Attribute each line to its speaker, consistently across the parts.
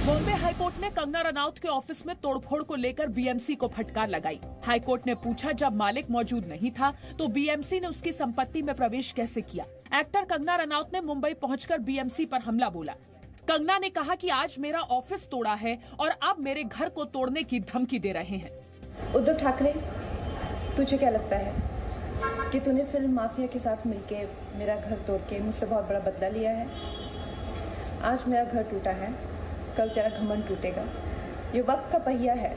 Speaker 1: Bombay high court ने कंगना रनौत के office में तोड़फोड़ को लेकर बीएमसी को फटकार लगाई। हाईकोर्ट ने पूछा, जब मालिक मौजूद नहीं था तो बीएमसी ने उसकी संपत्ति में प्रवेश कैसे किया। एक्टर कंगना रनौत ने मुंबई पहुंचकर बीएमसी पर हमला बोला। कंगना ने कहा कि आज मेरा ऑफिस तोड़ा है और अब मेरे घर को तोड़ने की धमकी दे रहे हैं।
Speaker 2: उद्धव ठाकरे, तुझे क्या लगता है कि तूने फिल्म माफिया के साथ मिलके मेरा घर तोड़ के मुझसे बहुत बड़ा बदला लिया है? आज मेरा घर टूटा है, कल तेरा घमंड टूटेगा। ये वक्त का पहिया है,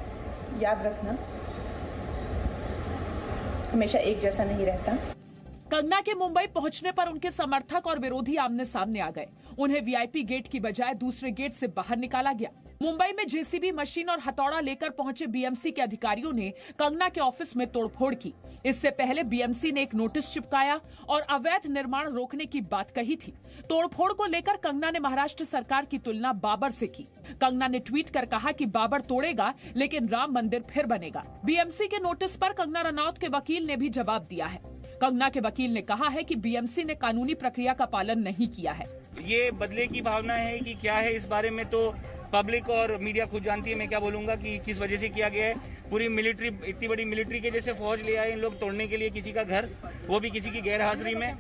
Speaker 2: याद रखना, हमेशा एक जैसा नहीं रहता।
Speaker 1: कंगना के मुंबई पहुंचने पर उनके समर्थक और विरोधी आमने सामने आ गए। उन्हें वीआईपी गेट की बजाय दूसरे गेट से बाहर निकाला गया। मुंबई में जेसीबी मशीन और हथौड़ा लेकर पहुंचे बीएमसी के अधिकारियों ने कंगना के ऑफिस में तोड़फोड़ की। इससे पहले बीएमसी ने एक नोटिस चिपकाया और अवैध निर्माण रोकने की बात कही थी। तोड़फोड़ को लेकर कंगना ने महाराष्ट्र सरकार की तुलना बाबर से की। कंगना ने ट्वीट कर कहा कि बाबर तोड़ेगा लेकिन राम मंदिर फिर बनेगा। बीएमसी के नोटिस पर कंगना रनौत के वकील ने भी जवाब दिया है। कंगना के वकील ने कहा है कि बीएमसी ने कानूनी प्रक्रिया का पालन नहीं किया है।
Speaker 3: ये बदले की भावना है कि क्या है, इस बारे में तो पब्लिक और मीडिया खुद जानती है। मैं क्या बोलूंगा कि किस वजह से किया गया है। पूरी मिलिट्री, इतनी बड़ी मिलिट्री के जैसे फौज ले आए इन लोग तोड़ने के लिए किसी का घर, वो भी किसी की गैर हाजिरी में।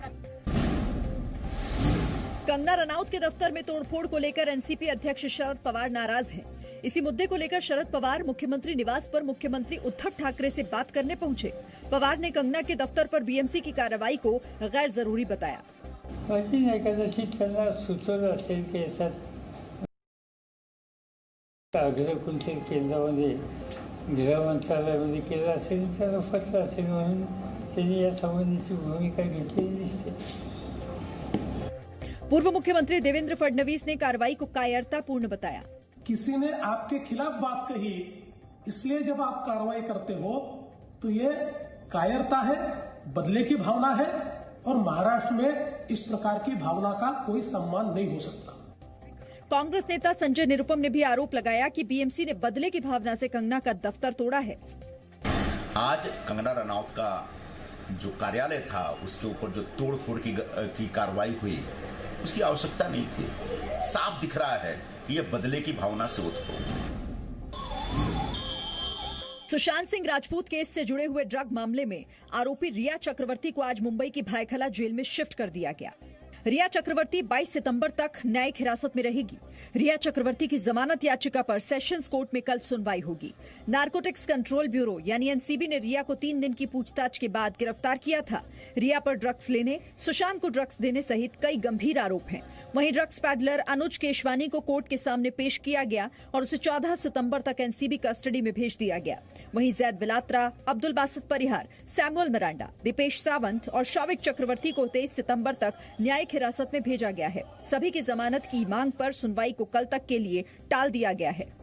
Speaker 4: कंगना रनौत के दफ्तर में तोड़फोड़ को लेकर एनसीपी अध्यक्ष शरद पवार नाराज हैं। इसी मुद्दे को लेकर शरद पवार मुख्यमंत्री निवास पर मुख्यमंत्री उद्धव ठाकरे से बात करने पहुंचे। पवार ने कंगना के दफ्तर पर बीएमसी की कार्रवाई को गैर जरूरी बताया।
Speaker 5: कदाचित त्यांना सुचवलं असेल की याच्यात अग्रकुलच्या केंद्रामध्ये गृह मंत्रालयामध्ये केलं असेल, त्याला पटलं असेल म्हणून त्यांनी या संबंधीची भूमिका घेतलेली दिसते।
Speaker 4: पूर्व मुख्यमंत्री देवेंद्र फडणवीस ने कार्रवाई को कायरतापूर्ण बताया।
Speaker 6: किसी ने आपके खिलाफ बात कही, इसलिए जब आप कार्रवाई करते हो तो ये कायरता है, बदले की भावना है और महाराष्ट्र में इस प्रकार की भावना का कोई सम्मान नहीं हो सकता।
Speaker 4: कांग्रेस नेता संजय निरुपम ने भी आरोप लगाया कि बीएमसी ने बदले की भावना से कंगना का दफ्तर तोड़ा है।
Speaker 7: आज कंगना रनौत का जो कार्यालय था उसके ऊपर जो तोड़फोड़ की कार्रवाई हुई, उसकी आवश्यकता नहीं थी। साफ दिख रहा है कि यह बदले की भावना से उत्पन्न।
Speaker 4: सुशांत सिंह राजपूत केस से जुड़े हुए ड्रग मामले में आरोपी रिया चक्रवर्ती को आज मुंबई की भायखला जेल में शिफ्ट कर दिया गया। रिया चक्रवर्ती 22 सितंबर तक न्यायिक हिरासत में रहेगी। रिया चक्रवर्ती की जमानत याचिका पर सेशंस कोर्ट में कल सुनवाई होगी। नारकोटिक्स कंट्रोल ब्यूरो यानी एनसीबी ने रिया को 3 दिन की पूछताछ के बाद गिरफ्तार किया था। रिया पर ड्रग्स लेने, सुशांत को ड्रग्स देने सहित कई गंभीर आरोप हैं। वहीं ड्रग्स पैडलर अनुज केशवानी को कोर्ट के सामने पेश किया गया और उसे 14 सितंबर तक एनसीबी कस्टडी में भेज दिया गया। वहीं जैद बिलात्रा, अब्दुल बासित परिहार, सैमुअल मिरांडा, दीपेश सावंत और शौविक चक्रवर्ती को 23 सितंबर तक न्यायिक हिरासत में भेजा गया है। सभी की जमानत की मांग पर सुनवाई को कल तक के लिए टाल दिया गया है।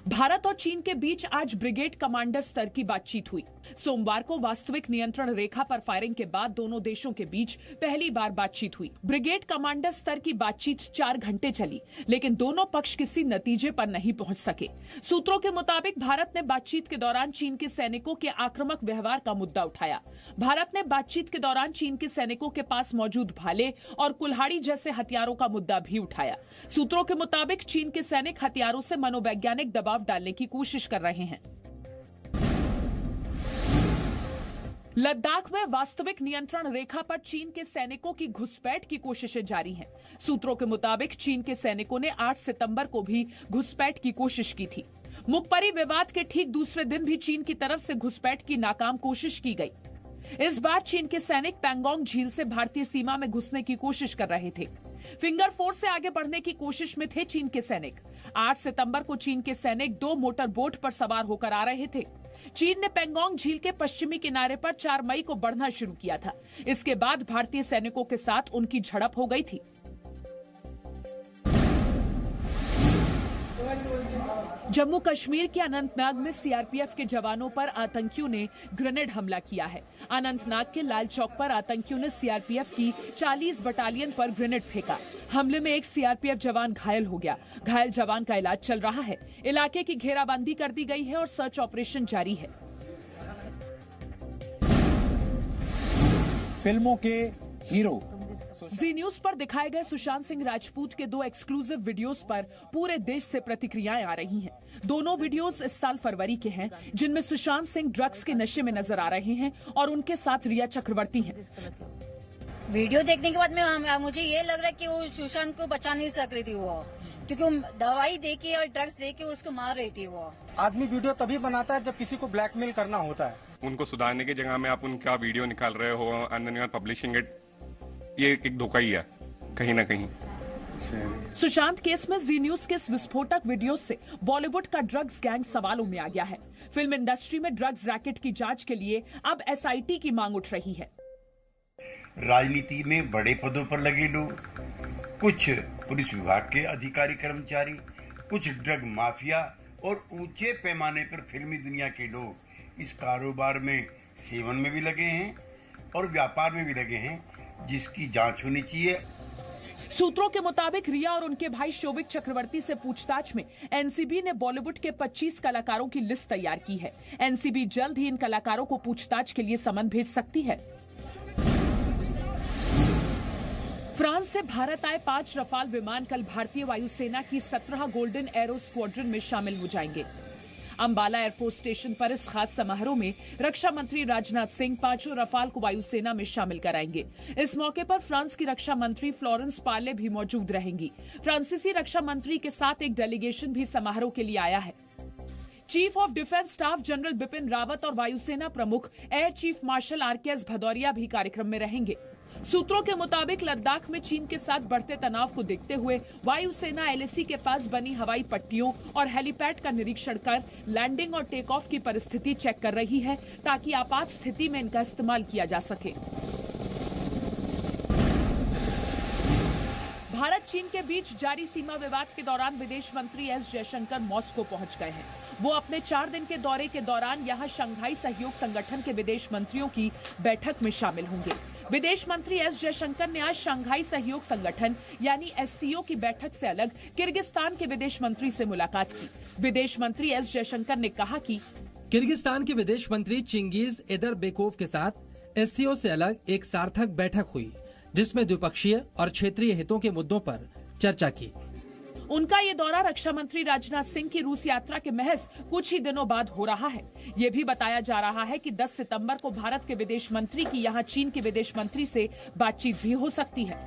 Speaker 1: भारत और चीन के बीच आज ब्रिगेड कमांडर स्तर की बातचीत हुई। सोमवार को वास्तविक नियंत्रण रेखा पर फायरिंग के बाद दोनों देशों के बीच पहली बार बातचीत हुई। ब्रिगेड कमांडर स्तर की बातचीत 4 घंटे चली, लेकिन दोनों पक्ष किसी नतीजे पर नहीं पहुंच सके। सूत्रों के मुताबिक भारत ने बातचीत के दौरान चीन के सैनिकों के आक्रामक व्यवहार का मुद्दा उठाया। भारत ने बातचीत के दौरान चीन के सैनिकों के पास मौजूद भाले और कुल्हाड़ी जैसे हथियारों का मुद्दा भी उठाया। सूत्रों के मुताबिक चीन के सैनिक हथियारों से मनोवैज्ञानिक दबाव डालने की कोशिश कर रहे हैं। लद्दाख में वास्तविक नियंत्रण रेखा पर चीन के सैनिकों की घुसपैठ की कोशिशें जारी हैं। सूत्रों के मुताबिक चीन के सैनिकों ने 8 सितंबर को भी घुसपैठ की कोशिश की थी। मुखपरी विवाद के ठीक दूसरे दिन भी चीन की तरफ से घुसपैठ की नाकाम कोशिश की गई। इस बार चीन के सैनिक पैंगोंग झील से भारतीय सीमा में घुसने की कोशिश कर रहे थे। फिंगर 4 से आगे बढ़ने की कोशिश में थे चीन के सैनिक। 8 सितंबर को चीन के सैनिक 2 मोटर बोट पर सवार होकर आ रहे थे। चीन ने पैंगोंग झील के पश्चिमी किनारे पर 4 मई को बढ़ना शुरू किया था। इसके बाद भारतीय सैनिकों के साथ उनकी झड़प हो गई थी। जम्मू कश्मीर के अनंतनाग में सीआरपीएफ के जवानों पर आतंकियों ने ग्रेनेड हमला किया है। अनंतनाग के लाल चौक पर आतंकियों ने सीआरपीएफ की 40 बटालियन पर ग्रेनेड फेंका। हमले में एक सीआरपीएफ जवान घायल हो गया। घायल जवान का इलाज चल रहा है। इलाके की घेराबंदी कर दी गई है और सर्च ऑपरेशन जारी है।
Speaker 8: फिल्मों के हीरो
Speaker 1: जी न्यूज पर दिखाए गए सुशांत सिंह राजपूत के 2 एक्सक्लूसिव वीडियोस पर पूरे देश से प्रतिक्रियाएं आ रही हैं। दोनों वीडियोस इस साल फरवरी के हैं, जिनमें सुशांत सिंह ड्रग्स के नशे में नजर आ रहे हैं और उनके साथ रिया चक्रवर्ती हैं।
Speaker 8: वीडियो देखने के बाद मुझे ये लग रहा है कि वो सुशांत को बचा नहीं सक रही थी वो, क्योंकि वो दवाई देके और ड्रग्स देके उसको मार रही थी वो।
Speaker 9: आदमी वीडियो तभी बनाता है जब किसी को ब्लैकमेल करना होता है।
Speaker 10: उनको सुधारने की जगह में आप उनका वीडियो निकाल रहे हो and then you are publishing it, ये एक धोखा ही है कहीं ना कहीं।
Speaker 1: सुशांत केस में जी न्यूज के इस विस्फोटक वीडियो से बॉलीवुड का ड्रग्स गैंग सवालों में आ गया है। फिल्म इंडस्ट्री में ड्रग्स रैकेट की जांच के लिए अब SIT की मांग उठ रही है।
Speaker 11: राजनीति में बड़े पदों पर लगे लोग, कुछ पुलिस विभाग के अधिकारी कर्मचारी, कुछ ड्रग माफिया और ऊंचे पैमाने पर फिल्मी दुनिया के लोग इस कारोबार में सेवन में भी लगे हैं और व्यापार में भी लगे हैं, जिसकी जांच होनी चाहिए।
Speaker 1: सूत्रों के मुताबिक रिया और उनके भाई शोभिक चक्रवर्ती से पूछताछ में NCB ने बॉलीवुड के 25 कलाकारों की लिस्ट तैयार की है। NCB जल्द ही इन कलाकारों को पूछताछ के लिए समन भेज सकती है। फ्रांस से भारत आए 5 रफाल विमान कल भारतीय वायुसेना की 17 गोल्डन एरो स्क्वाड्रन में शामिल हो जाएंगे। अंबाला एयरफोर्स स्टेशन पर इस खास समारोह में रक्षा मंत्री राजनाथ सिंह 5 रफाल को वायुसेना में शामिल कराएंगे। इस मौके पर फ्रांस की रक्षा मंत्री फ्लोरेंस पार्ले भी मौजूद रहेंगी। फ्रांसीसी रक्षा मंत्री के साथ एक डेलीगेशन भी समारोह के लिए आया है। Chief of defence staff general Bipin Rawat और वायुसेना प्रमुख air chief marshal RKS Bhadauria भी कार्यक्रम में रहेंगे। सूत्रों के मुताबिक लद्दाख में चीन के साथ बढ़ते तनाव को देखते हुए वायुसेना LAC के पास बनी हवाई पट्टियों और हेलीपैड का निरीक्षण कर लैंडिंग और टेक ऑफ की परिस्थिति चेक कर रही है, ताकि आपात स्थिति में इनका इस्तेमाल किया जा सके। भारत चीन के बीच जारी सीमा विवाद के दौरान विदेश मंत्री S जयशंकर मॉस्को पहुंच गए हैं। वो अपने 4 दिन के दौरे के दौरान यहां शंघाई सहयोग संगठन के विदेश मंत्रियों की बैठक में शामिल होंगे। विदेश मंत्री S जयशंकर ने आज शंघाई सहयोग संगठन यानी SCO की बैठक से अलग किर्गिस्तान के विदेश मंत्री से मुलाकात की। विदेश मंत्री S जयशंकर ने कहा कि
Speaker 12: किर्गिस्तान के विदेश मंत्री चिंगीज एदरबेकोव के साथ SCO से अलग एक सार्थक बैठक हुई, जिसमें द्विपक्षीय और क्षेत्रीय हितों के मुद्दों पर चर्चा की।
Speaker 1: उनका ये दौरा रक्षा मंत्री राजनाथ सिंह की रूस यात्रा के महज कुछ ही दिनों बाद हो रहा है। ये भी बताया जा रहा है कि 10 सितंबर को भारत के विदेश मंत्री की यहां चीन के विदेश मंत्री से बातचीत भी हो सकती है।